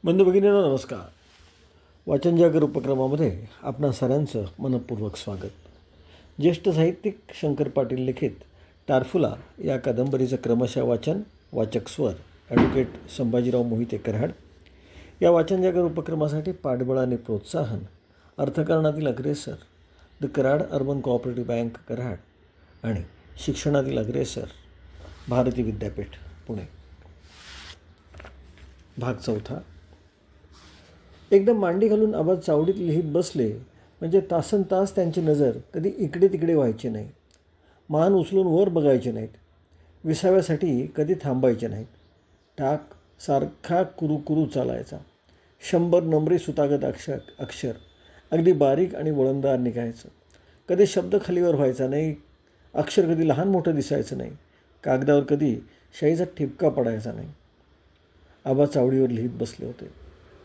बंधू भगिनींनो नमस्कार. वाचन जागर उपक्रमामध्ये आपणा साऱ्यांचं मनपूर्वक स्वागत. ज्येष्ठ साहित्यिक शंकर पाटील लिखित टारफुला या कादंबरीचं क्रमशः वाचन, वाचक स्वर ॲडव्होकेट संभाजीराव मोहिते कराड. या वाचन जागर उपक्रमासाठी पाठबळ आणि प्रोत्साहन अर्थकारणातील अग्रेसर the Karad urban cooperative bank Karad आणि शिक्षणातील अग्रेसर भारती विद्यापीठ पुणे. भाग चौथा. एकदम मांडी घालून आवाज चावडीत लिहित बसले म्हणजे तासनतास त्यांची नजर कधी इकडे तिकडे व्हायची नाही. मान उचलून वर बघायचे नाहीत. विसाव्यासाठी कधी थांबायचे नाहीत. टाक सारखा कुरू चालायचा. 100 नंबरी सुतागत अक्षर अगदी बारीक आणि वळणदार निघायचं. कधी शब्द खालीवर व्हायचा नाही. अक्षर कधी लहान मोठं दिसायचं नाही. कागदावर कधी शाईचा ठिपका पडायचा नाही. आबा चावडीवर लिहित बसले होते,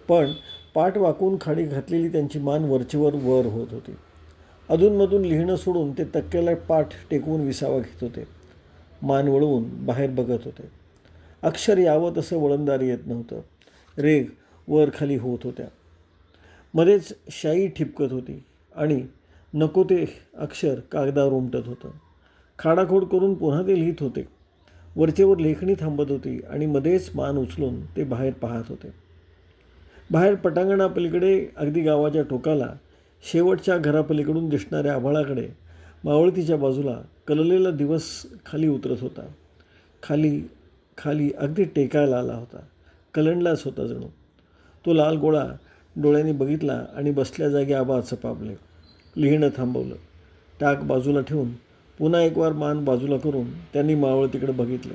पण पाठ वाकून खाली घातलेली त्यांची मान वरचेवर वर होत होती. अधूनमधून लिहिणं सोडून ते तक्क्याला पाठ टेकवून विसावा घेत होते. मान वळवून बाहेर बघत होते. अक्षर यावं तसं वळणदार येत नव्हतं. रेघ वर खाली होत होत्या. मध्येच शाई ठिपकत होती आणि नको ते अक्षर कागदावर उमटत होतं. खाडाखोड करून पुन्हा ते लिहित होते. वरचेवर लेखणी थांबत होती आणि मध्येच मान उचलून ते बाहेर पाहत होते. बाहेर पटांगणापलीकडे अगदी गावाच्या टोकाला शेवटच्या घरापलीकडून दिसणाऱ्या आभाळाकडे मावळतीच्या बाजूला कललेला दिवस खाली उतरत होता. खाली अगदी टेकायला आला होता. कलंडलाच होता जणू. तो लाल गोळा डोळ्यांनी बघितला आणि बसल्या जागी आबा चपापले. लिहिणं थांबवलं. टाक बाजूला ठेवून पुन्हा एक वार मान बाजूला करून त्यांनी मावळतीकडे बघितलं.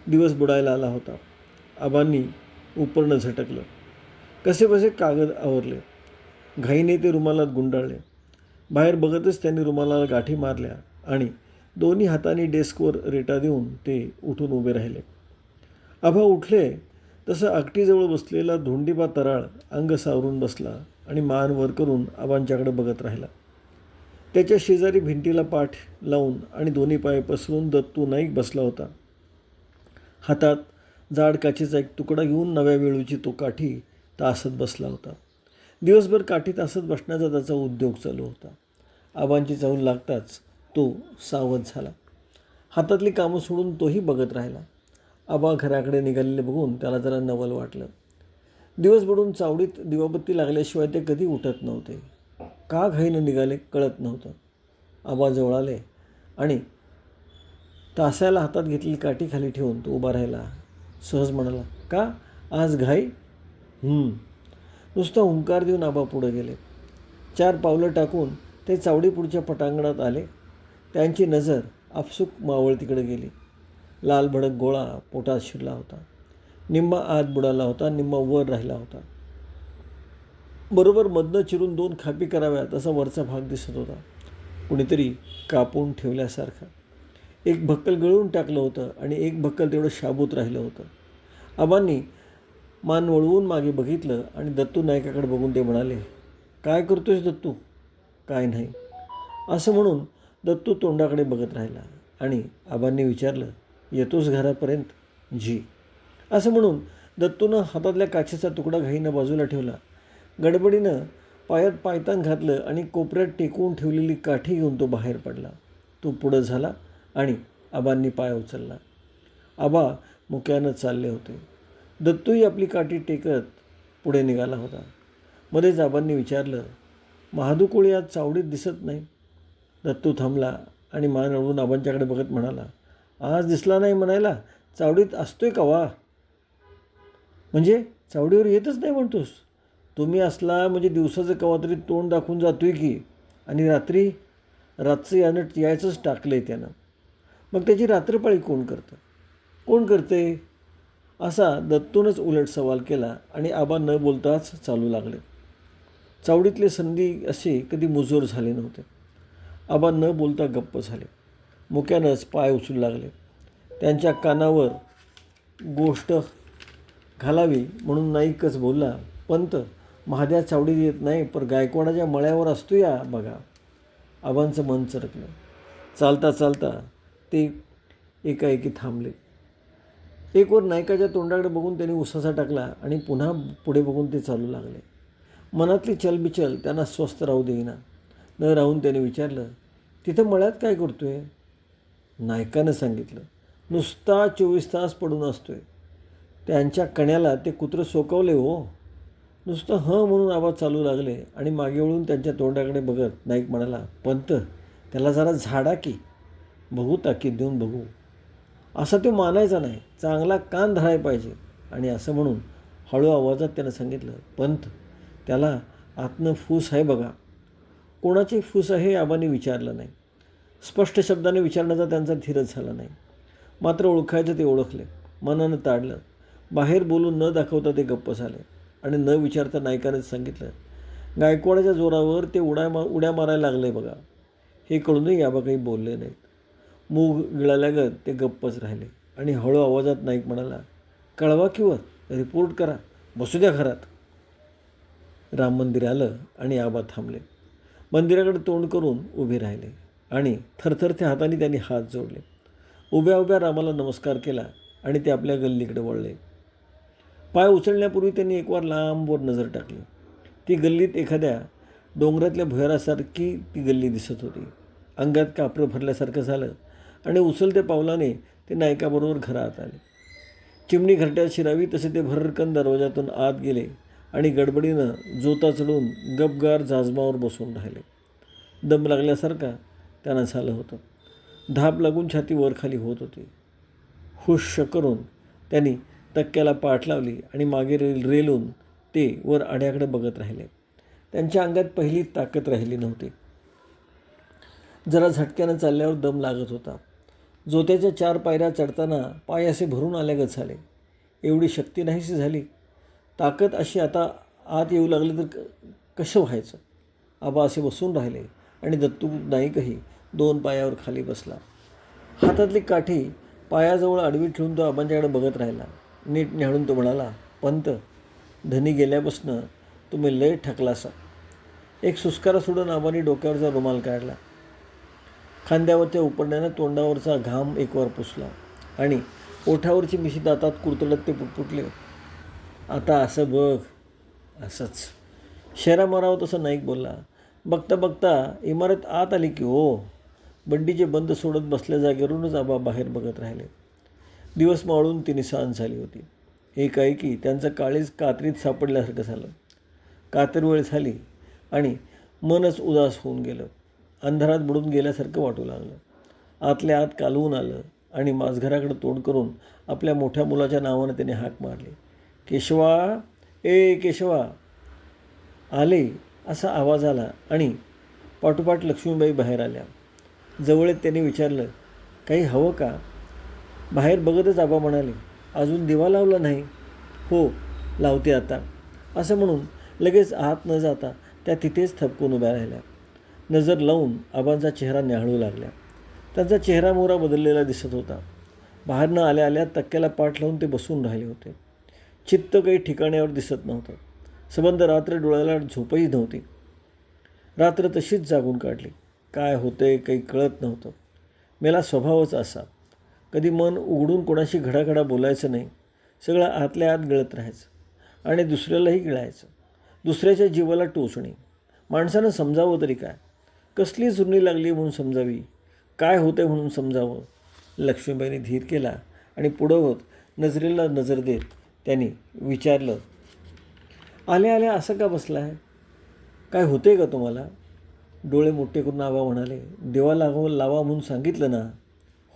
दिवस बुडायला आला होता. आबांनी उपरणं झटकलं. कसेबसे कागद आवरले. घाईने ते रुमालात गुंडाळले. बाहेर बघतच त्यांनी रुमालाला गाठी मारल्या आणि दोन्ही हातांनी डेस्कवर रेटा देऊन ते उठून उभे राहिले. आबा उठले तसं आकटीजवळ बसलेला धोंडीबा तराळ अंग सावरून बसला आणि मान वर करून आबांच्याकडे बघत राहिला. त्याच्या शेजारी भिंतीला पाठ लावून आणि दोन्ही पाय पसरून दत्तू नाईक बसला होता. हातात जाड काचेचा एक तुकडा घेऊन नव्या वेळूची तो काठी तासत बसला होता. दिवसभर काठी तासत बसण्याचा त्याचा उद्योग चालू होता. आबांची चाहूल लागताच तो सावध झाला. हातातली कामं सोडून तोही बघत राहिला. आबा घराकडे निघालेले बघून त्याला जरा नवल वाटलं. दिवस बुडून चावडीत दिवाबत्ती लागल्याशिवाय ते कधी उठत नव्हते. का घाईनं निघाले कळत नव्हतं. आबा जवळ आले आणि तासायला हातात घेतलेली काठी खाली ठेवून तो उभा राहिला. सहज म्हणाला, का आज घाई? नुसता हुंकार देऊन आबा पुढे गेले. 4 पावलं टाकून ते चावडीपुढच्या पटांगणात आले. त्यांची नजर आपसूक मावळतीकडे गेली. लाल भडक गोळा पोटात शिरला होता. निम्मा आत बुडाला होता, निम्मा वर राहिला होता. बरोबर मधनं चिरून 2 खापी कराव्यात असा वरचा भाग दिसत होता. कुणीतरी कापून ठेवल्यासारखा. एक भक्कल गळून टाकलं होतं आणि एक भक्कल तेवढं शाबूत राहिलं होतं. आबांनी मान वळवून मागे बघितलं आणि दत्तू नायकाकडे बघून ते म्हणाले, काय करतोयस दत्तू? काय नाही असं म्हणून दत्तू तोंडाकडे बघत राहिला आणि आबांनी विचारलं, येतोस घरापर्यंत? जी असं म्हणून दत्तूनं हातातल्या काचेचा तुकडा घाईनं बाजूला ठेवला. गडबडीनं पायात पायतान घातलं आणि कोपऱ्यात टेकवून ठेवलेली काठी घेऊन तो बाहेर पडला. तो पुढं झाला आणि आबांनी पाय उचलला. आबा मुक्यानं चालले होते. दत्तूही आपली काठी टेकत पुढे निघाला होता. मध्येच आबांनी विचारलं, महादूकोळी आज चावडीत दिसत नाही. दत्तू थांबला आणि मान वळवून आबांच्याकडे बघत म्हणाला, आज दिसला नाही म्हणायला चावडीत असतोय का वा? म्हणजे चावडीवर येतच नाही म्हणतोस? तुम्ही असला म्हणजे दिवसाचं कवा तरी तोंड दाखवून जातोय की, आणि रातचं यायचंच टाकलं आहे त्यानं. मग त्याची रात्रपाळी कोण करतं? कोण करते? असा दत्तूनच उलट सवाल केला आणि आबा न बोलताच चालू लागले. चावडीतले संधी असे कधी मुजोर झाले नव्हते. आबा न बोलता गप्प झाले. मुक्यानंच पाय उचलू लागले. त्यांच्या कानावर गोष्ट घालावी म्हणून नाईकच बोलला, पंत महाद्या चावडीत येत नाही, पण गायकवाडाच्या मळ्यावर असतो या बघा. आबांचं मन चरकलं. चालता चालता ते एकाएकी थांबले. एक वर नायकाच्या तोंडाकडे बघून त्यांनी उसासा टाकला आणि पुन्हा पुढे बघून ते चालू लागले. मनातली चलबिचल त्यांना स्वस्थ राहू देईना. न राहून त्याने विचारलं, तिथं मळ्यात काय करतोय? नायकानं सांगितलं, नुसता 24 तास पडून असतोय. त्यांच्या कण्याला ते कुत्रं सोकवले हो. नुसतं हं म्हणून आवाज चालू लागले आणि मागे वळून त्यांच्या तोंडाकडे बघत नाईक म्हणाला, पंत, त्याला जरा झाडा की, बघू ताकीद देऊन बघू. असा तो मानायचा नाही, चांगला कान धरायला पाहिजे. आणि असं म्हणून हळू आवाजात त्यानं सांगितलं, पंत, त्याला आतनं फूस आहे बघा. कोणाची फूस आहे आबांनी विचारलं नाही. स्पष्ट शब्दाने विचारण्याचा त्यांचा धीरच झाला नाही. मात्र ओळखायचं ते ओळखले, मनानं ताडलं. बाहेर बोलून न दाखवता ते गप्प झाले आणि न विचारता नायकानेच सांगितलं, गायकवाडाच्या जोरावर ते उड्या मारायला लागले बघा. हे कळूनही आबा काही बोलले नाहीत. मूग गिळाल्यागत ते गप्पच राहिले आणि हळू आवाजात नाईक म्हणाला, कळवा किंवा रिपोर्ट करा, बसू द्या घरात. राम मंदिर आलं आणि आबा थांबले. मंदिराकडे तोंड करून उभे राहिले आणि थरथरत्या हाताने त्यांनी हात जोडले. उभ्या उभ्या रामाला नमस्कार केला आणि ते आपल्या गल्लीकडे वळले. पाय उचलण्यापूर्वी त्यांनी एकवार लांबवर नजर टाकली. ती गल्लीत एखाद्या डोंगरातल्या भुयारासारखी ती गल्ली दिसत होती. अंगात कापरं भरल्यासारखं झालं आणि उचलत्या पावलाने ते नायकाबरोबर घरात आले. चिमणी घरट्यात शिरावी तसे ते भरकन दरवाजातून आत गेले आणि गडबडीनं जोता चढून गपगार जाजमावर बसून राहिले. दम लागल्यासारखा त्यांना झालं होतं. धाप लागून छाती वर खाली होत होती. हुश करून त्यांनी तक्क्याला पाठ लावली आणि मागे रेलून ते वर आड्याकडे बघत राहिले. त्यांच्या अंगात पहिली ताकद राहिली नव्हती. जरा झटक्यानं चालल्यावर दम लागत होता. जोत्याच्या 4 पायऱ्या चढताना पाय असे भरून आल्यागत झाले. एवढी शक्ती नाहीशी झाली. ताकद अशी आता आत येऊ लागली तर कसं व्हायचं? आबा असे बसून राहिले आणि दत्तू नाईकही 2 पायावर खाली बसला. हातातली काठी पायाजवळ आडवी ठेवून तो आबांच्याकडे बघत राहिला. नीट न्याहाळून तो म्हणाला, पंत, धनी गेल्यापासनं तुम्ही लय ठकलासा. एक सुस्कारा सोडून आबांनी डोक्यावरचा रुमाल काढला. खांद्यावरच्या उपडण्यानं तोंडावरचा घाम एकवार पुसला आणि ओठावरची मिशी दातात कुरतडत ते पुटपुटले. आता असं बघ, असंच. शेरा मारावं तसं नाईक बोलला. बघता बघता इमारत आत आली की हो. बंडीचे बंद सोडत बसल्या जागेवरूनच आबा बाहेर बघत राहिले. दिवस मावळून ती निसांज झाली होती. एकाएकी त्यांचं काळीज कात्रीत सापडल्यासारखं झालं. कातरवेळ झाली आणि मनच उदास होऊन गेलं. अंधारात बुडून गेल्यासारखं वाटू लागलं. आतल्या आत कालवून आलं आणि माझघराकडे तोंड करून आपल्या मोठ्या मुलाच्या नावानं त्याने हाक मारली, केशवा, ए केशवा. आले असा आवाज आला आणि पाठोपाठ लक्ष्मीबाई बाहेर आल्या. जवळच त्यांनी विचारलं, काही हवं का? बाहेर बघतच आबा म्हणाले, अजून दिवा लावला नाही. हो, लावते आता. असं म्हणून लगेच आत न जाता त्या तिथेच थपकून उभ्या राहिल्या. नजर लावून आबांचा चेहरा न्याहाळू लागल्या. त्यांचा चेहरा मोहरा बदललेला दिसत होता. बाहेर न आल्या आल्या तक्क्याला पाठ लावून ते बसून राहिले होते. चित्त काही ठिकाण्यावर दिसत नव्हतं. संबंध रात्र डोळ्याला झोपही नव्हती. रात्र तशीच जागून काढली. काय होतंय काही कळत नव्हतं. मेला स्वभावच असा. कधी मन उघडून कोणाशी घडाघडा बोलायचं नाही. सगळं आतल्या आत गिळत राहायचं आणि दुसऱ्यालाही गिळायचं. दुसऱ्याच्या जीवाला टोचणे. माणसानं समजावं तरी काय? कसली जुनी लागली म्हणून समजावी? काय होतंय म्हणून समजावं? लक्ष्मीबाईंनी धीर केला आणि पुढं होत नजरेला नजर देत त्यांनी विचारलं, आल्या आल्या असं का बसला आहे? काय होतंय का तुम्हाला? डोळे मोठे करून आबा म्हणाले, देवा लावा म्हणून सांगितलं ना.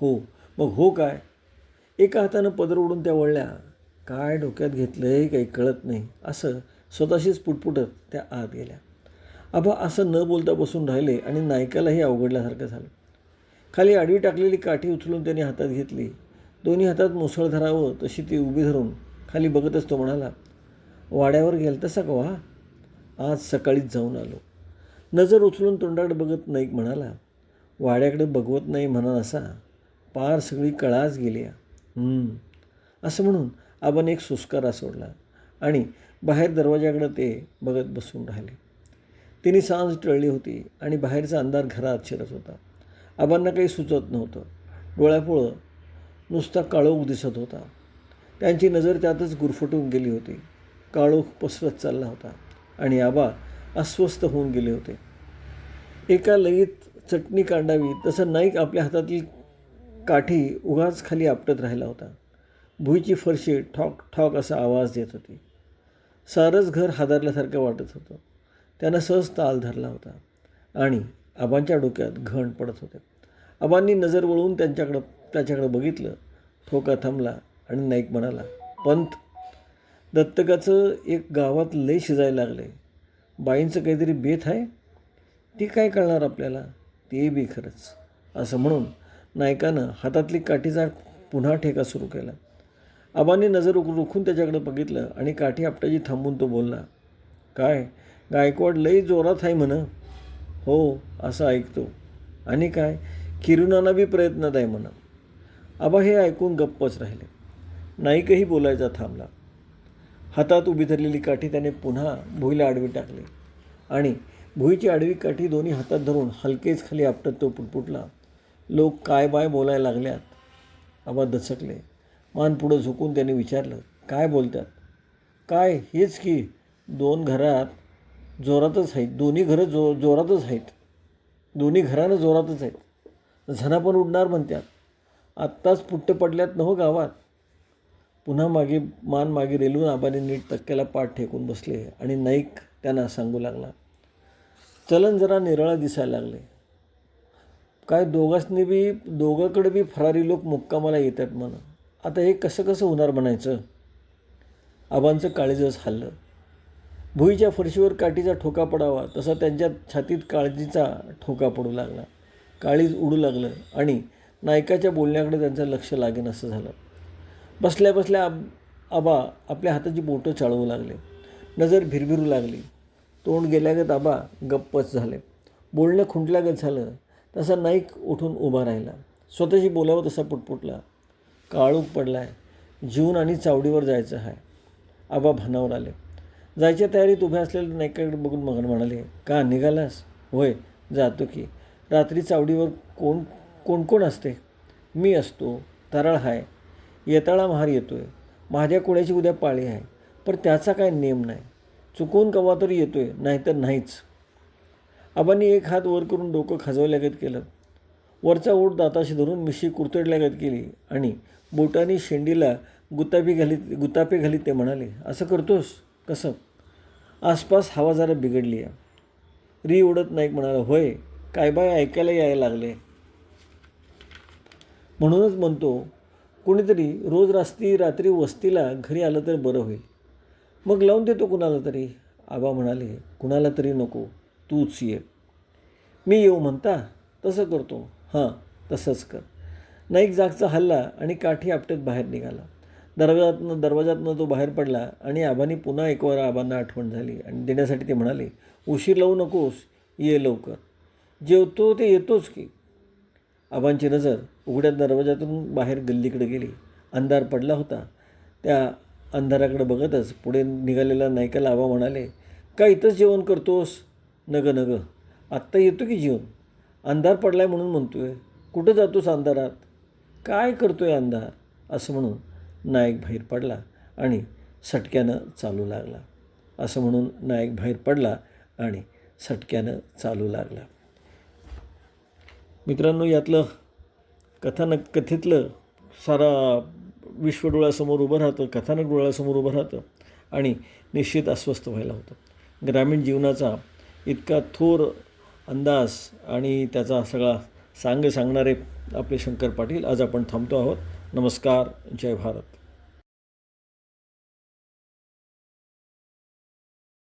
हो, मग हो काय? एका हातानं पदर उडून त्या वळल्या. काय डोक्यात घेतलंय काही कळत नाही असं स्वतःशीच पुटपुटत त्या आत गेल्या. आबा असं न बोलता बसून राहिले आणि नायकालाही अवघडल्यासारखं झालं. खाली आडवी टाकलेली काठी उचलून त्यांनी हातात घेतली. दोन्ही हातात मुसळ धरावं तशी ती उभी धरून खाली बघतच तो म्हणाला, वाड्यावर गेलतासा का वा? आज सकाळीच जाऊन आलो. नजर उचलून तोंडाकडे बघत नाईक म्हणाला, वाड्याकडे बघवत नाही म्हणा असा पार सगळी कळाच गेली. असं म्हणून आपण एक सुस्कारा सोडला आणि बाहेर दरवाजाकडे ते बघत बसून राहिले. तिने सांज टळली होती आणि बाहेरचा अंधार घरात शिरत होता. आबांना काही सुचत नव्हतं. डोळ्यापुळं नुसता काळोख दिसत होता. त्यांची नजर त्यातच गुरफटून गेली होती. काळोख पसरत चालला होता आणि आबा अस्वस्थ होऊन गेले होते. एका लयीत चटणी कांडावी तसं नाईक आपल्या हातातील काठी उगाच खाली आपटत राहिला होता. भुईची फरशी ठॉक ठॉक असा आवाज देत होती. सारंच घर हादरल्यासारखं वाटत होतं. त्यानं सहज ताल धरला होता आणि आबांच्या डोक्यात घण पडत होते. आबांनी नजर वळवून त्याच्याकडं बघितलं. ठोका थांबला आणि नाईक म्हणाला, पंत, दत्तकाचं एक गावात लय शिजायला लागले. बाईंचं काहीतरी बेत आहे. ती काय कळणार आपल्याला. ते बी खरंच. असं म्हणून नायकानं हातातली काठीचा पुन्हा ठेका सुरू केला. आबांनी नजर रोखून त्याच्याकडे बघितलं आणि काठी आपटाची थांबून तो बोलला, काय गायकवाड लई जोरात आहे म्हण. हो, असं ऐकतो. आणि काय किरुनाना बी प्रयत्नात आहे म्हणा. आबा हे ऐकून गप्पच राहिले. नाईकही बोलायचा थांबला. हातात उभी धरलेली काठी त्याने पुन्हा भुईला आडवी टाकली आणि भुईची आडवी काठी दोन्ही हातात धरून हलकेच खाली आपटत तो पुटपुटला, लोक काय बाय बोलायला लागल्यात. आबा दचकले. मान पुढं झुकून त्याने विचारलं, काय बोलतात. काय हेच की दोन घरात जोरातच आहेत. दोन्ही घरं जोरातच आहेत. दोन्ही घरानं जोरातच आहेत. झणा पण उडणार म्हणतात. आत्ताच पुट्ट पडल्यात न हो गावात. पुन्हा मान मागे रेलून आबाने नीट तक्क्याला पाठ ठेकून बसले आणि नाईक त्यांना सांगू लागला, चलन जरा निराळा दिसायला लागले. काय दोघाकडे बी फरारी लोक मुक्कामाला येतात म्हणा. आता हे कसं कसं होणार म्हणायचं. आबांचं काळीजच हल्लं. भुईच्या फरशीवर काठीचा ठोका पडावा तसा त्यांच्या छातीत काळजीचा ठोका पडू लागला. काळीज उडू लागलं आणि नायकाच्या बोलण्याकडे त्यांचं लक्ष लागेन असं झालं. बसल्या बसल्या आबा आपल्या हाताची बोटं चाळवू लागले. नजर भिरभिरू लागली. तोंड गेल्यागत आबा गप्पच झाले. बोलणं खुंटल्यागत झालं. तसा नाईक उठून उभा राहिला. स्वतःशी बोलावं तसा पुटपुटला, काळूक पडलाय. जीवन आणि चावडीवर जायचं आहे. आबा भानावर आले. जायच्या तयारीत उभ्या असलेल्या नाईकाकडे बघून मगन म्हणाले, का निघालास. होय जातो की. रात्री चावडीवर कोण कोण असते. मी असतो. तराळ आहे. येताळा महार येतोय. माझ्या कोड्याची उद्या पाळी आहे. पण त्याचा काय नेम नाही. चुकून कवा तरी येतोय, नाहीतर नाहीच. आबांनी एक हात वर करून डोकं खाजवल्यागत केलं. वरचा ओठ दाताशी धरून मिशी कुरतडल्यागत केली आणि बोटांनी शेंडीला गुतापे घालीत ते म्हणाले, असं करतोस कसं. आसपास हवा जरा बिघडली आहे. री उडत नाईक म्हणाला, होय काय बाय ऐकायला यायला लागले. म्हणूनच म्हणतो कोणीतरी रोज रात्री वस्तीला घरी आलं तर बरं होईल. मग लावून देतो कुणाला तरी. आबा म्हणाले, कुणाला तरी नको, तूच ये. मी येऊ म्हणता. तसं करतो. हां तसंच कर. नाईक जागचा हल्ला आणि काठी आपटत बाहेर निघाला. दरवाजातनं तो बाहेर पडला आणि आबांनी पुन्हा एक वार आबांना आठवण झाली आणि देण्यासाठी ते म्हणाले, उशीर लावू नकोस, ये लवकर. जेवतो ते येतोच की. आबांची नजर उघड्या दरवाजातून बाहेर गल्लीकडे गेली. अंधार पडला होता. त्या अंधाराकडे बघतच पुढे निघालेल्या नायकाला आबा म्हणाले, का इथंच जेवण करतोस. नग आत्ता येतो की जेवण. अंधार पडलाय म्हणून म्हणतोय. कुठं जातोस अंधारात. काय करतोय अंधार. असं म्हणून नायक बाहेर पडला आणि सटक्यानं चालू लागला. असं म्हणून नायक बाहेर पडला आणि सटक्यानं चालू लागला. मित्रांनो, यातलं कथेतलं सारा विश्व डोळ्यासमोर उभं राहतं. कथानक डोळ्यासमोर उभं राहतं आणि निश्चित अस्वस्थ व्हायला होतं. ग्रामीण जीवनाचा इतका थोर अंदाज आणि त्याचा सगळा सांगणारे आपले शंकर पाटील. आज आपण थांबतो आहोत. नमस्कार. जय भारत.